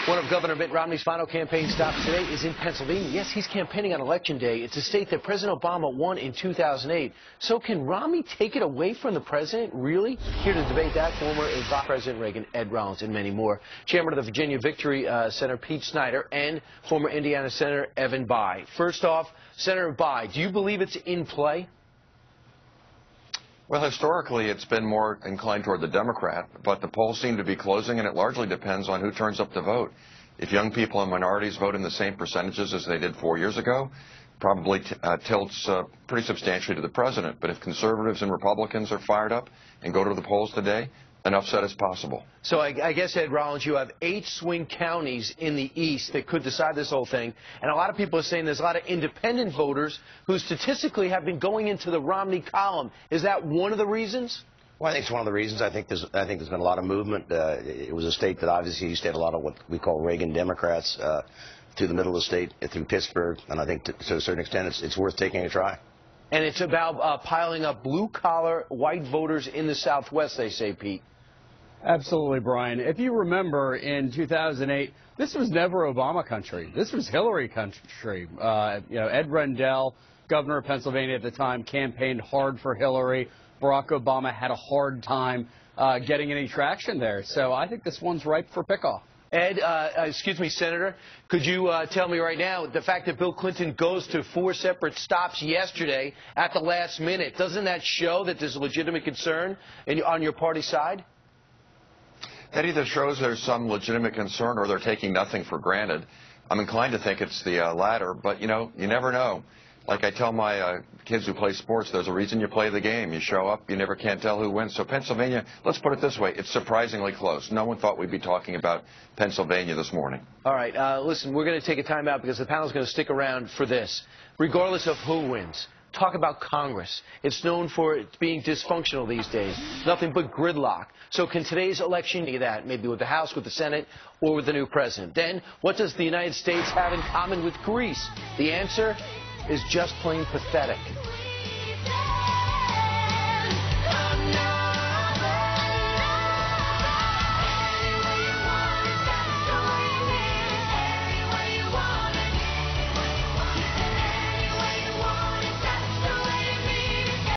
One of Governor Mitt Romney's final campaign stops today is in Pennsylvania. Yes, he's campaigning on Election Day. It's a state that President Obama won in 2008. So can Romney take it away from the president, really? Here to debate that, former Vice President Reagan, Ed Rollins, and many more. Chairman of the Virginia Victory Center, Pete Snyder, and former Indiana Senator Evan Bayh. First off, Senator Bayh, do you believe it's in play? Well, historically, it's been more inclined toward the Democrat, but the polls seem to be closing, and it largely depends on who turns up to vote. If young people and minorities vote in the same percentages as they did 4 years ago, probably tilts pretty substantially to the president. But if conservatives and Republicans are fired up and go to the polls today, an upset is possible. So I guess, Ed Rollins, you have 8 swing counties in the East that could decide this whole thing. And a lot of people are saying there's a lot of independent voters who statistically have been going into the Romney column. Is that one of the reasons? Well, I think it's one of the reasons. I think there's been a lot of movement. It was a state that obviously used to have a lot of what we call Reagan Democrats through the middle of the state, through Pittsburgh. And I think to a certain extent it's worth taking a try. And it's about piling up blue-collar white voters in the Southwest, they say, Pete. Absolutely, Brian. If you remember, in 2008, this was never Obama country. This was Hillary country. Ed Rendell, governor of Pennsylvania at the time, campaigned hard for Hillary. Barack Obama had a hard time getting any traction there. So I think this one's ripe for pickoff. Ed, excuse me, Senator, could you tell me right now, the fact that Bill Clinton goes to 4 separate stops yesterday at the last minute, doesn't that show that there's a legitimate concern on your party side? That either shows there's some legitimate concern or they're taking nothing for granted. I'm inclined to think it's the latter, but, you never know. Like I tell my kids who play sports, there's a reason you play the game. You show up, you never can't tell who wins. So Pennsylvania, let's put it this way, it's surprisingly close. No one thought we'd be talking about Pennsylvania this morning. All right, listen, we're going to take a time out because the panel's going to stick around for this. Regardless of who wins, talk about Congress. It's known for it being dysfunctional these days. Nothing but gridlock. So can today's election do that? Maybe with the House, with the Senate, or with the new president? Then, what does the United States have in common with Greece? The answer is just plain pathetic.